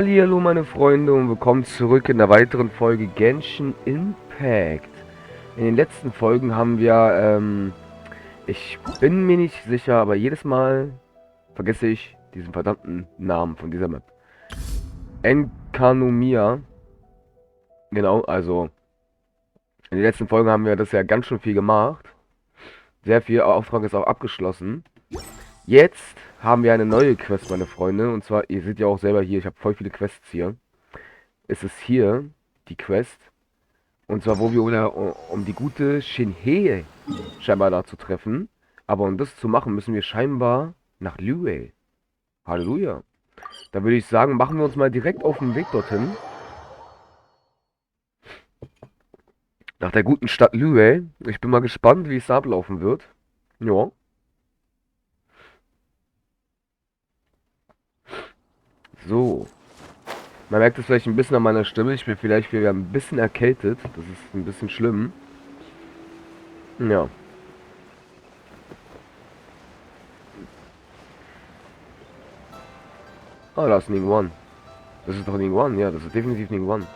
Hallo meine Freunde und willkommen zurück in der weiteren Folge Genshin Impact. In den letzten Folgen haben wir, ich bin mir nicht sicher, aber jedes Mal vergesse ich diesen verdammten Namen von dieser Map. Enkanomia. Genau, also in den letzten Folgen haben wir das ja ganz schön viel gemacht. Sehr viel, Auftrag ist auch abgeschlossen. Jetzt haben wir eine neue Quest, meine Freunde. Und zwar, ihr seht ja auch selber hier, ich habe voll viele Quests hier. Es ist hier die Quest. Und zwar, wo wir um die gute Shinhei scheinbar da zu treffen. Aber um das zu machen, müssen wir scheinbar nach Liyue. Halleluja. Da würde ich sagen, machen wir uns mal direkt auf den Weg dorthin. Nach der guten Stadt Liyue. Ich bin mal gespannt, wie es da ablaufen wird. Ja. So. Man merkt es vielleicht ein bisschen an meiner Stimme. Ich bin vielleicht wieder ein bisschen erkältet. Das ist ein bisschen schlimm. Ja. Ah, da ist Ningguang. Das ist doch Ningguang. Ja, das ist definitiv Ningguang.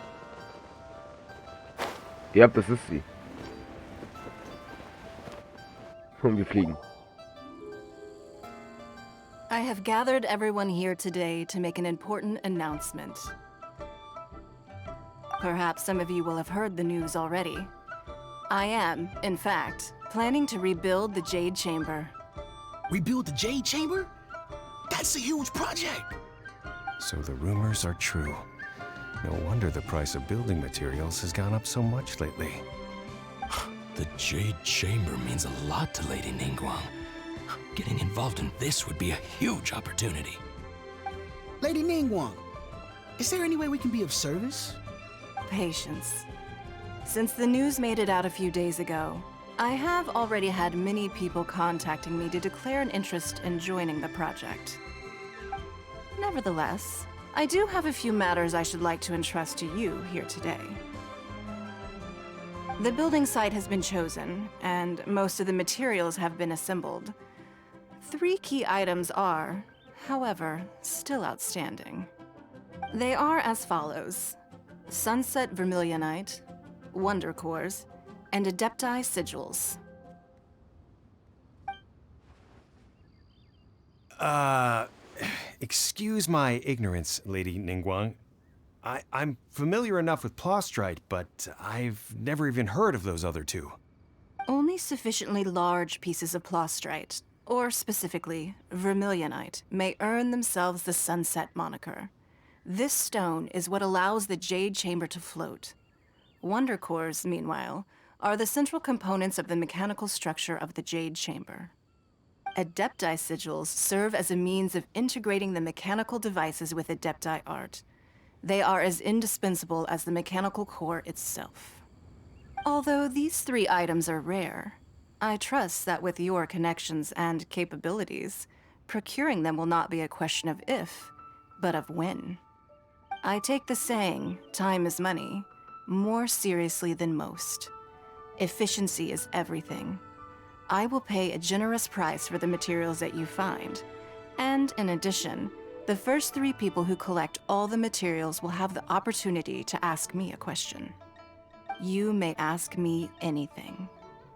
Ja, das ist sie. Und wir fliegen. I have gathered everyone here today to make an important announcement. Perhaps some of you will have heard the news already. I am, in fact, planning to rebuild the Jade Chamber. Rebuild the Jade Chamber? That's a huge project! So the rumors are true. No wonder the price of building materials has gone up so much lately. The Jade Chamber means a lot to Lady Ningguang. Getting involved in this would be a huge opportunity. Lady Ningguang, is there any way we can be of service? Patience. Since the news made it out a few days ago, I have already had many people contacting me to declare an interest in joining the project. Nevertheless, I do have a few matters I should like to entrust to you here today. The building site has been chosen, and most of the materials have been assembled. 3 key items are, however, still outstanding. They are as follows: Sunset Vermilionite, Wonder Cores, and Adepti Sigils. Excuse my ignorance, Lady Ningguang. I'm familiar enough with Plostrite, but I've never even heard of those other two. Only sufficiently large pieces of Plostrite, or specifically Vermilionite, may earn themselves the Sunset moniker. This stone is what allows the Jade Chamber to float. Wonder Cores, meanwhile, are the central components of the mechanical structure of the Jade Chamber. Adepti Sigils serve as a means of integrating the mechanical devices with Adepti art. They are as indispensable as the mechanical core itself. Although these 3 items are rare, I trust that with your connections and capabilities, procuring them will not be a question of if, but of when. I take the saying, time is money, more seriously than most. Efficiency is everything. I will pay a generous price for the materials that you find, and in addition, the first 3 people who collect all the materials will have the opportunity to ask me a question. You may ask me anything,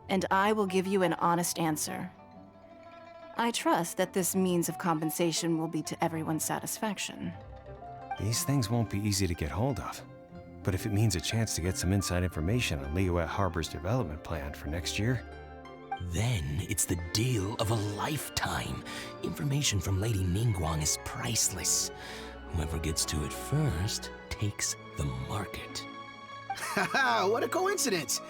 and I will give you an honest answer. I trust that this means of compensation will be to everyone's satisfaction. These things won't be easy to get hold of. But if it means a chance to get some inside information on Liyue Harbor's development plan for next year, Then it's the deal of a lifetime. Information from Lady Ningguang is priceless. Whoever gets to it first takes the market. Haha, what a coincidence!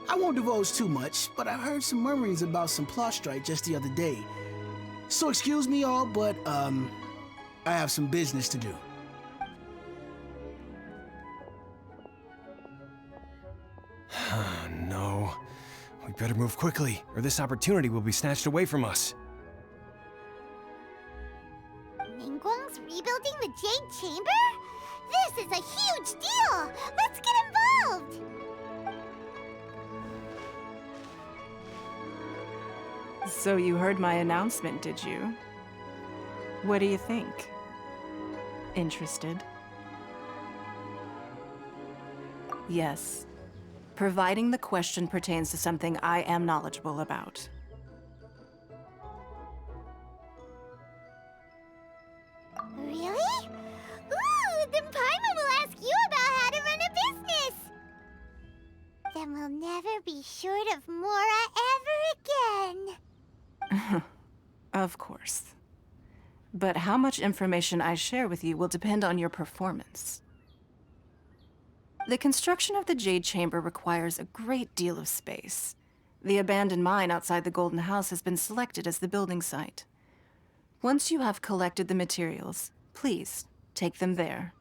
I won't divulge too much, but I heard some murmurings about some Plostrite just the other day. So excuse me all, but, I have some business to do. no. We better move quickly, or this opportunity will be snatched away from us. Ningguang's rebuilding the Jade Chamber? This is a huge deal! Let's get involved! So you heard my announcement, did you? What do you think? Interested? Yes. Providing the question pertains to something I am knowledgeable about. Really? Ooh, then Paimon will ask you about how to run a business! Then we'll never be short of Mora ever again. Of course. But how much information I share with you will depend on your performance. The construction of the Jade Chamber requires a great deal of space. The abandoned mine outside the Golden House has been selected as the building site. Once you have collected the materials, please take them there.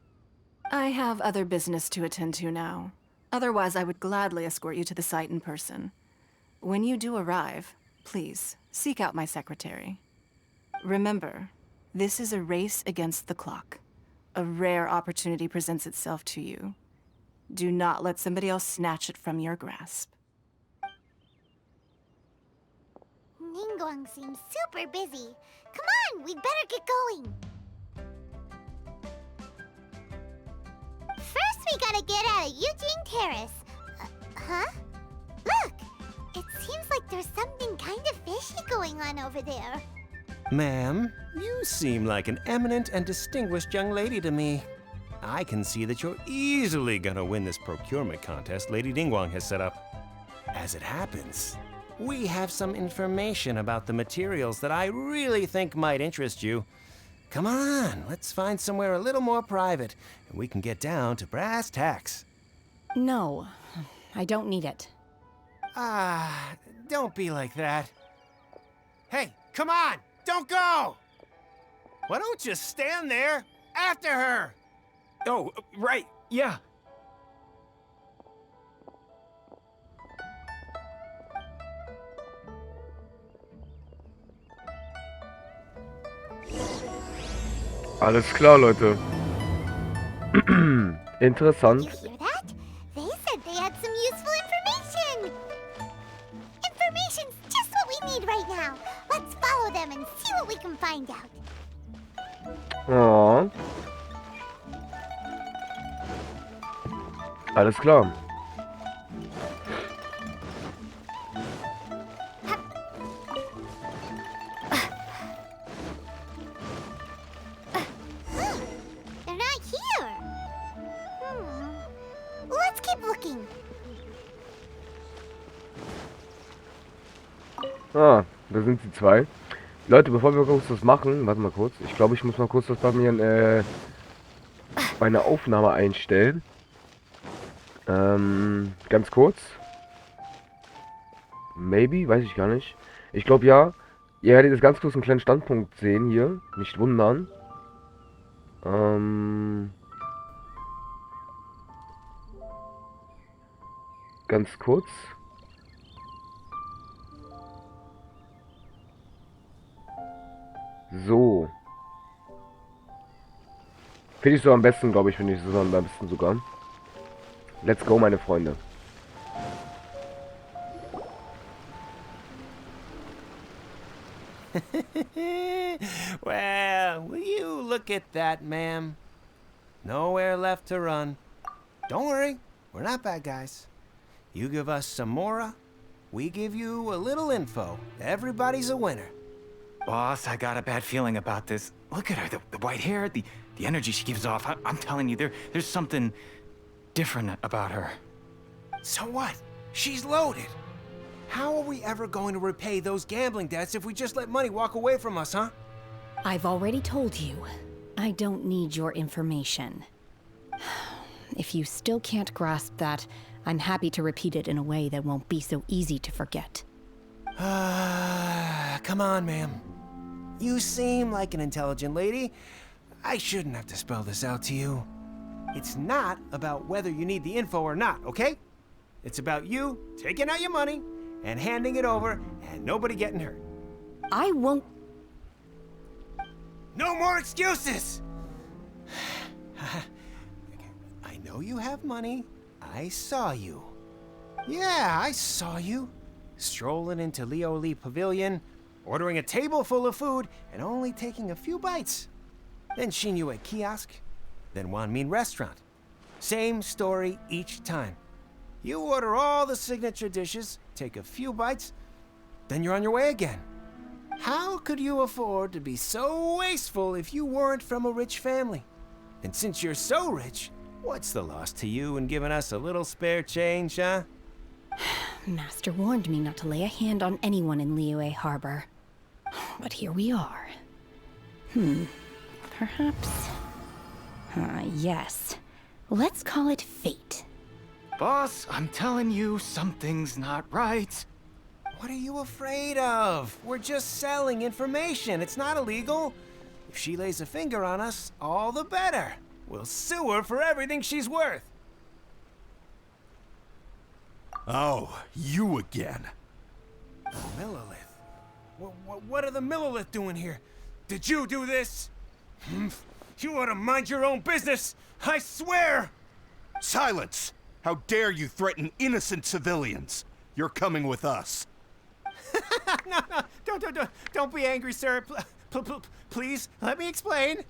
I have other business to attend to now. Otherwise, I would gladly escort you to the site in person. When you do arrive, please seek out my secretary. Remember, this is a race against the clock. A rare opportunity presents itself to you. Do not let somebody else snatch it from your grasp. Ningguang seems super busy. Come on, we'd better get going. First, we gotta get out of Eugene Terrace. Huh? Look! It seems like there's something kind of fishy going on over there. Ma'am, you seem like an eminent and distinguished young lady to me. I can see that you're easily gonna win this procurement contest Lady Ningguang has set up. As it happens, we have some information about the materials that I really think might interest you. Come on, let's find somewhere a little more private, and we can get down to brass tacks. No, I don't need it. Ah, don't be like that. Hey, come on, don't go! Why don't you stand there after her? Oh, right, yeah. Alles klar, Leute. Interessant. You hear that? They said they had some useful information. Information's just what we need right now. Let's follow them and see what we can find out. Ja. Alles klar. They're not here. Let's keep looking. Ah, da sind die zwei. Leute, bevor wir kurz das machen, warte mal kurz. Ich glaube, ich muss mal kurz das bei mir bei einer Aufnahme einstellen. Ganz kurz. Maybe, weiß ich gar nicht. Ich glaube ja. Ihr werdet jetzt ganz kurz einen kleinen Standpunkt sehen hier. Nicht wundern. Ganz kurz. So. Finde ich so am besten, glaube ich, finde ich so am besten sogar. Let's go, meine Freunde. Well, will you look at that, ma'am? Nowhere left to run. Don't worry, we're not bad guys. You give us some Mora, we give you a little info. Everybody's a winner. Boss, I got a bad feeling about this. Look at her, the white hair, the energy she gives off. I'm telling you, there's something different about her. So what? She's loaded. How are we ever going to repay those gambling debts if we just let money walk away from us, huh? I've already told you, I don't need your information. If you still can't grasp that, I'm happy to repeat it in a way that won't be so easy to forget. Come on, ma'am. You seem like an intelligent lady. I shouldn't have to spell this out to you. It's not about whether you need the info or not, okay? It's about you taking out your money and handing it over and nobody getting hurt. I won't. No more excuses! I know you have money. I saw you. Yeah, I saw you. Strolling into Leo Lee Pavilion, ordering a table full of food, and only taking a few bites. Then Shin Yue Kiosk, then Wanmin Restaurant. Same story each time. You order all the signature dishes, take a few bites, then you're on your way again. How could you afford to be so wasteful if you weren't from a rich family? And since you're so rich, what's the loss to you in giving us a little spare change, huh? Master warned me not to lay a hand on anyone in Liyue Harbor. But here we are. Perhaps... yes. Let's call it fate. Boss, I'm telling you, something's not right. What are you afraid of? We're just selling information. It's not illegal. If she lays a finger on us, all the better. We'll sue her for everything she's worth. Oh, you again. Millilith? What are the Millilith doing here? Did you do this? You ought to mind your own business! I swear! Silence! How dare you threaten innocent civilians? You're coming with us. No, don't be angry, sir. Please, let me explain.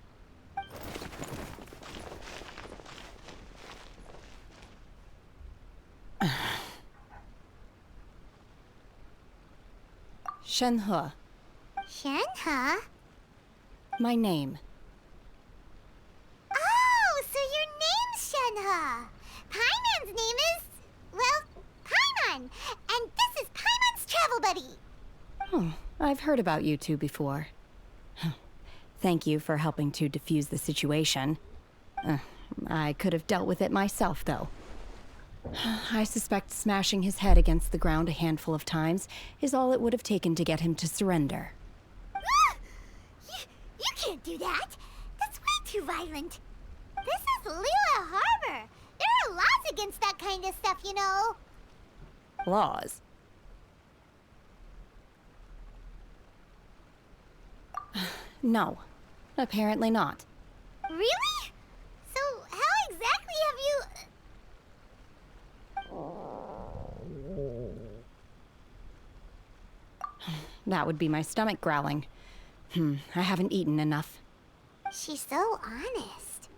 Shenhe, Shenhe? my name. Oh, so your name's Shenhe. Paimon's name is, well, Paimon. And this is Paimon's travel buddy. Oh, I've heard about you two before. Thank you for helping to defuse the situation. I could have dealt with it myself, though. I suspect smashing his head against the ground a handful of times is all it would have taken to get him to surrender. You can't do that. That's way too violent. This is Liyue Harbor. There are laws against that kind of stuff, you know. Laws? No, apparently not. Really? So how exactly have you... That would be my stomach growling. I haven't eaten enough. She's so honest.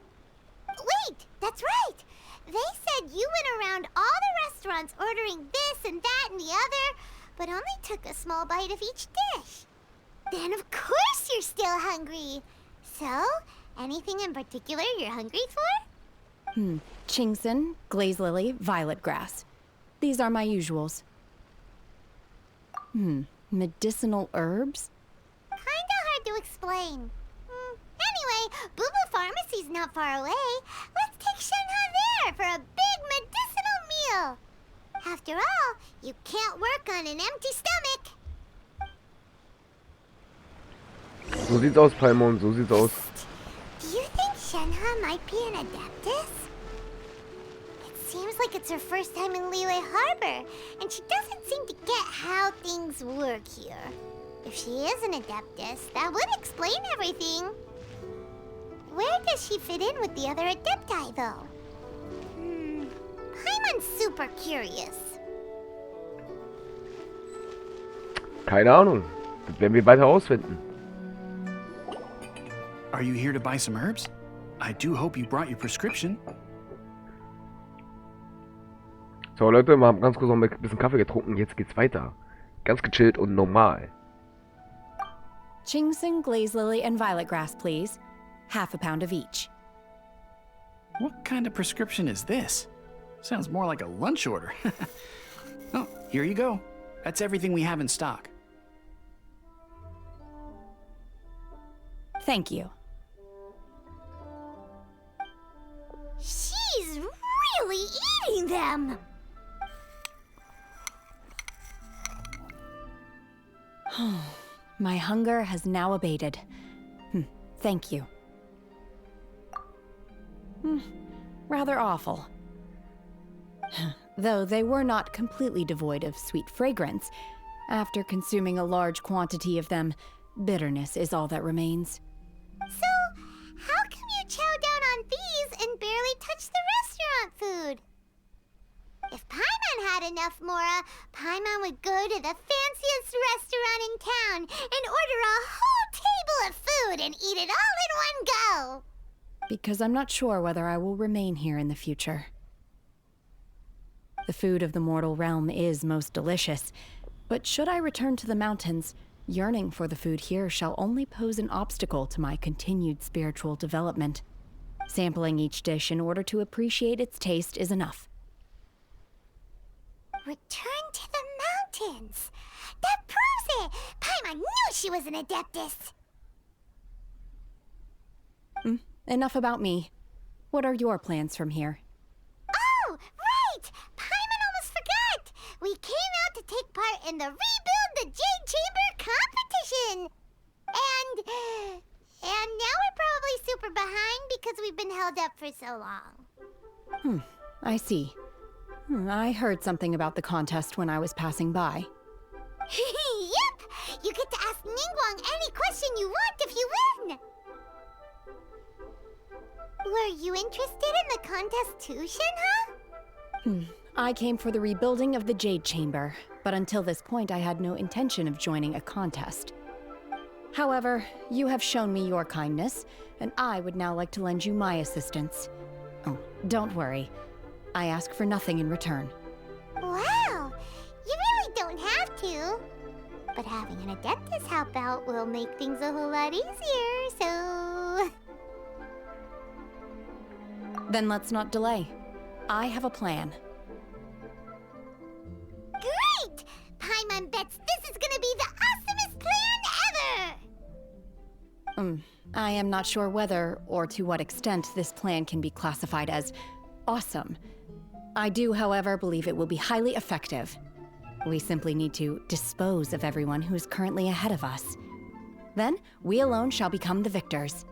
Wait, that's right. They said you went around all the restaurants ordering this and that and the other, but only took a small bite of each dish. Then of course you're still hungry. So, anything in particular you're hungry for? Chingson, glaze lily, violet grass. These are my usuals. Medicinal herbs? Kinda hard to explain. Anyway, Booba Pharmacy's not far away. Let's take Shenhe there for a big medicinal meal. After all, you can't work on an empty stomach. So sieht's aus, Paimon, so sieht's aus. Do you think Shenhe might be an adeptus? It seems like it's her first time in Liyue Harbor, and she doesn't seem to get how things work here. If she is an adeptus, that would explain everything. Where does she fit in with the other adepti, though? Paimon's super curious. Keine Ahnung. Das werden wir weiter herausfinden. Are you here to buy some herbs? I do hope you brought your prescription. So Leute, wir haben ganz kurz noch ein bisschen Kaffee getrunken. Jetzt geht's weiter. Ganz gechillt und normal. Chingson, glaze lily, and violet grass, please. Half a pound of each. What kind of prescription is this? Sounds more like a lunch order. Oh, here you go. That's everything we have in stock. Thank you. She's really eating them! My hunger has now abated. Thank you. Rather awful. Though they were not completely devoid of sweet fragrance, after consuming a large quantity of them, bitterness is all that remains. So, how come you chow down on these and barely touch the restaurant food? If Paimon had enough Mora, Paimon would go to the fanciest restaurant in town and order a whole table of food and eat it all in one go. because I'm not sure whether I will remain here in the future. The food of the mortal realm is most delicious, but should I return to the mountains, yearning for the food here shall only pose an obstacle to my continued spiritual development. Sampling each dish in order to appreciate its taste is enough. Return to the mountains! That proves it! Paimon knew she was an Adeptus! Enough about me. What are your plans from here? Oh, right! Paimon almost forgot! We came out to take part in the Rebuild the Jade Chamber competition! And now we're probably super behind because we've been held up for so long. I see. I heard something about the contest when I was passing by. Yep! You get to ask Ningguang any question you want if you win! Were you interested in the contest too, Shenhe? I came for the rebuilding of the Jade Chamber, but until this point I had no intention of joining a contest. However, you have shown me your kindness, and I would now like to lend you my assistance. Oh, don't worry. I ask for nothing in return. Wow! You really don't have to. But having an Adeptus help out will make things a whole lot easier, so... Then let's not delay. I have a plan. Great! Paimon bets this is gonna be the awesomest plan ever! I am not sure whether or to what extent this plan can be classified as awesome. I do, however, believe it will be highly effective. We simply need to dispose of everyone who is currently ahead of us. Then, we alone shall become the victors.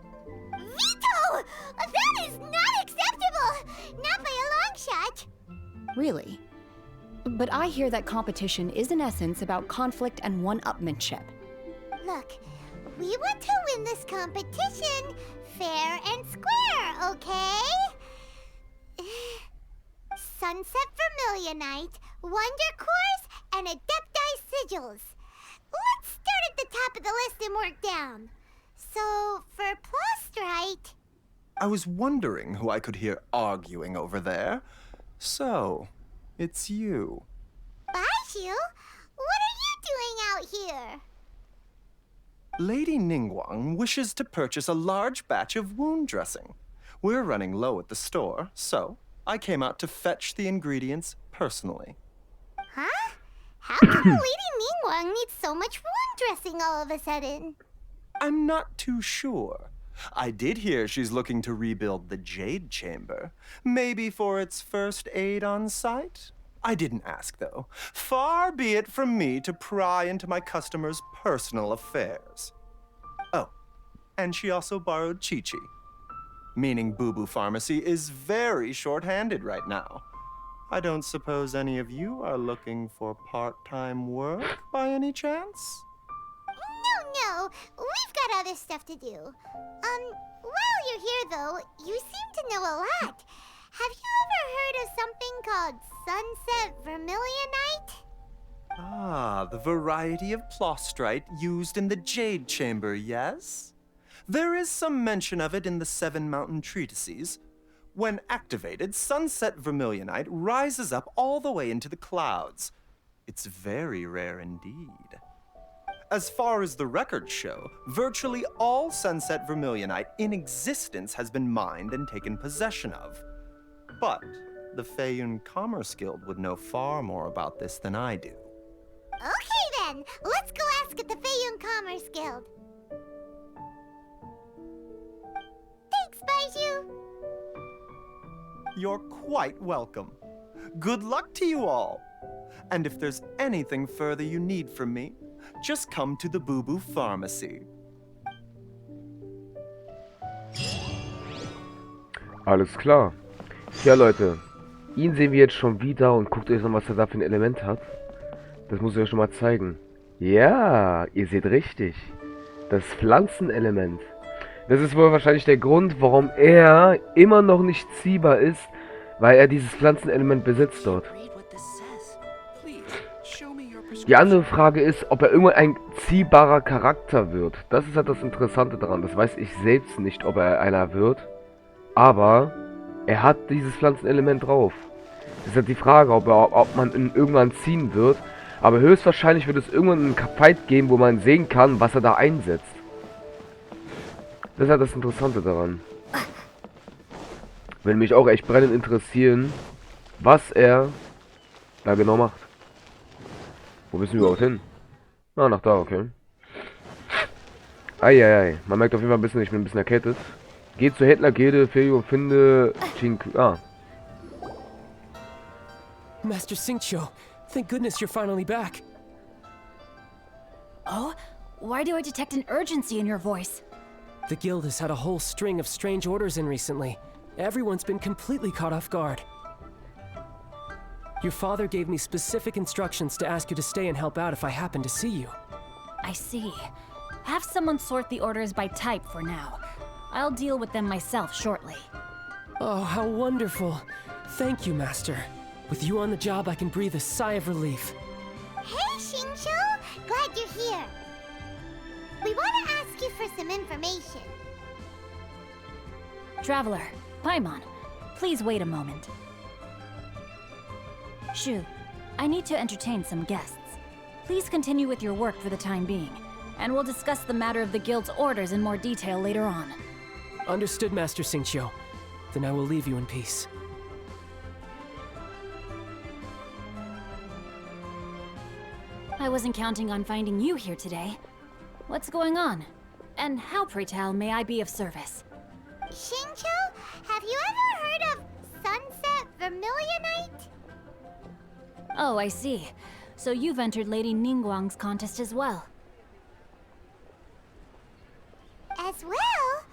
Veto! That is not acceptable! Not by a long shot! Really? But I hear that competition is in essence about conflict and one-upmanship. Look, we want to win this competition fair and square, okay? Sunset Vermilionite, Wonder Cores, and Adepti Sigils. Let's start at the top of the list and work down. So, for Plustrite... I was wondering who I could hear arguing over there. So, it's you. Baishu, what are you doing out here? Lady Ningguang wishes to purchase a large batch of wound dressing. We're running low at the store, so I came out to fetch the ingredients personally. Huh? How come Lady Ningguang needs so much wound dressing all of a sudden? I'm not too sure. I did hear she's looking to rebuild the Jade Chamber. Maybe for its first aid on site? I didn't ask, though. Far be it from me to pry into my customers' personal affairs. Oh, and she also borrowed Chi-Chi. Meaning Boo Boo Pharmacy is very short-handed right now. I don't suppose any of you are looking for part-time work by any chance? No, we've got other stuff to do. While you're here though, you seem to know a lot. Have you ever heard of something called Sunset Vermilionite? Ah, the variety of Plustrite used in the Jade Chamber, yes? There is some mention of it in the Seven Mountain Treatises. When activated, Sunset Vermilionite rises up all the way into the clouds. It's very rare indeed. As far as the records show, virtually all Sunset Vermilionite in existence has been mined and taken possession of. But the Feiyun Commerce Guild would know far more about this than I do. Okay then, let's go ask at the Feiyun Commerce Guild. Thanks, Baishu. You're quite welcome. Good luck to you all. And if there's anything further you need from me, just come to the Boo Boo Pharmacy. Alles klar. Ja, Leute. Ihn sehen wir jetzt schon wieder und guckt euch noch, was er da für ein Element hat. Das muss ich euch schon mal zeigen. Ja, ihr seht richtig. Das Pflanzenelement. Das ist wohl wahrscheinlich der Grund, warum er immer noch nicht ziehbar ist, weil er dieses Pflanzenelement besitzt dort. Die andere Frage ist, ob er irgendwann ein ziehbarer Charakter wird. Das ist halt das Interessante daran. Das weiß ich selbst nicht, ob er einer wird. Aber er hat dieses Pflanzenelement drauf. Das ist halt die Frage, ob man ihn irgendwann ziehen wird. Aber höchstwahrscheinlich wird es irgendwann einen Fight geben, wo man sehen kann, was er da einsetzt. Das ist halt das Interessante daran. Würde mich auch echt brennend interessieren, was er da genau macht. Wo müssen wir überhaupt hin? Ah, nach da, okay. Eieiei. Man merkt auf jeden Fall ein bisschen, ich bin ein bisschen erkältet. Geht zur Händlergilde, Feio, finde... Master Xingqiu, thank goodness you're finally back. Oh? Why do I detect an urgency in your voice? The guild has had a whole string of strange orders in recently. Everyone's been completely caught off guard. Your father gave me specific instructions to ask you to stay and help out if I happen to see you. I see. Have someone sort the orders by type for now. I'll deal with them myself shortly. Oh, how wonderful. Thank you, Master. With you on the job, I can breathe a sigh of relief. Hey, Xingqiu! Glad you're here. We want to ask you for some information. Traveler, Paimon, please wait a moment. Shu, I need to entertain some guests. Please continue with your work for the time being, and we'll discuss the matter of the guild's orders in more detail later on. Understood, Master Xingqiu. Then I will leave you in peace. I wasn't counting on finding you here today. What's going on? And how, pray tell, may I be of service? Xingqiu, have you ever heard of Sunset Vermilionite? Oh, I see. So you've entered Lady Ningguang's contest as well. As well?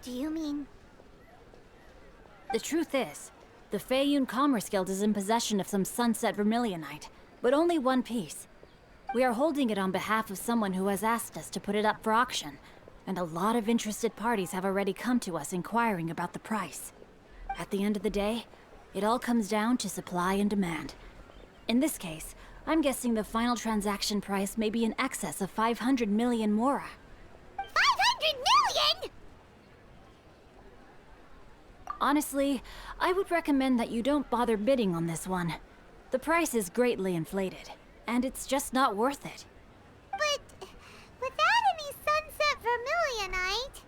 Do you mean... The truth is, the Feiyun Commerce Guild is in possession of some Sunset Vermilionite, but only one piece. We are holding it on behalf of someone who has asked us to put it up for auction, and a lot of interested parties have already come to us inquiring about the price. At the end of the day, it all comes down to supply and demand. In this case, I'm guessing the final transaction price may be in excess of 500 million mora. 500 million?! Honestly, I would recommend that you don't bother bidding on this one. The price is greatly inflated, and it's just not worth it. But without any Sunset Vermilionite...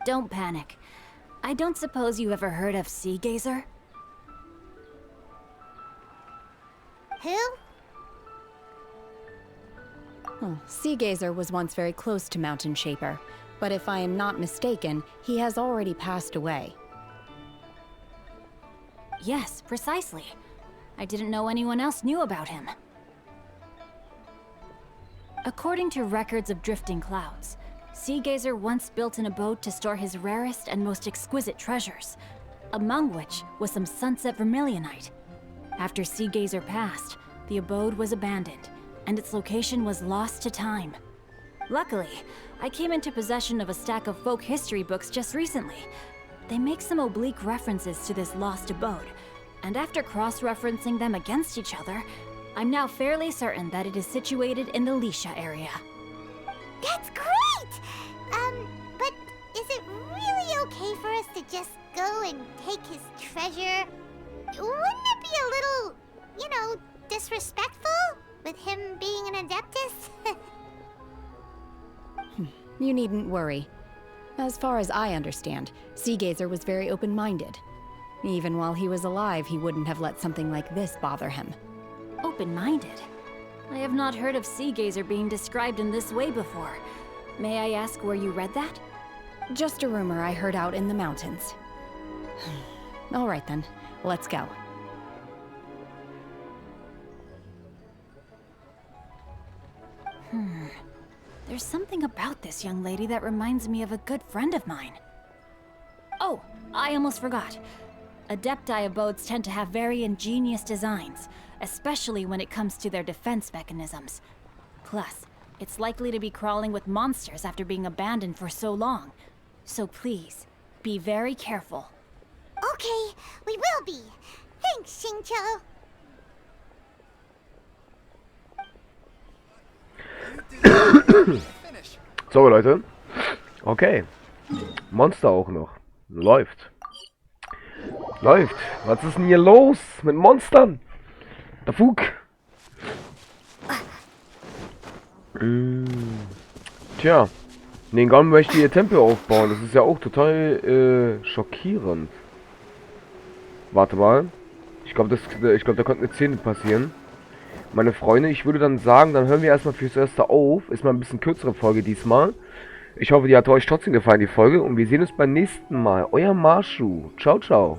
Don't panic. I don't suppose you ever heard of Sea Gazer? Who? Sea Gazer was once very close to Mountain Shaper, but if I am not mistaken, he has already passed away. Yes, precisely. I didn't know anyone else knew about him. According to records of drifting clouds, Sea Gazer once built an abode to store his rarest and most exquisite treasures, among which was some Sunset Vermilionite. After Sea Gazer passed, the abode was abandoned, and its location was lost to time. Luckily, I came into possession of a stack of folk history books just recently. They make some oblique references to this lost abode, and after cross-referencing them against each other, I'm now fairly certain that it is situated in the Lisha area. That's great! But is it really okay for us to just go and take his treasure? Wouldn't it be a little, you know, disrespectful? With him being an Adeptus? You needn't worry. As far as I understand, Sea Gazer was very open-minded. Even while he was alive, he wouldn't have let something like this bother him. Open-minded? I have not heard of Sea Gazer being described in this way before. May I ask where you read that? Just a rumor I heard out in the mountains. All right then, let's go. There's something about this young lady that reminds me of a good friend of mine. Oh, I almost forgot. Adepti abodes tend to have very ingenious designs, especially when it comes to their defense mechanisms. Plus, it's likely to be crawling with monsters after being abandoned for so long. So please, be very careful. Okay, we will be. Thanks, Xingqiu. So Leute, okay, Monster auch noch, läuft. Läuft. Was ist denn hier los mit Monstern? Der Fug. Tja. Ningon möchte ihr Tempel aufbauen. Das ist ja auch total schockierend. Warte mal. Ich glaube, da konnte eine Szene passieren. Meine Freunde, ich würde dann sagen, dann hören wir erstmal fürs Erste auf. Ist mal ein bisschen kürzere Folge diesmal. Ich hoffe, die hat euch trotzdem gefallen, die Folge. Und wir sehen uns beim nächsten Mal. Euer Masho. Ciao, ciao.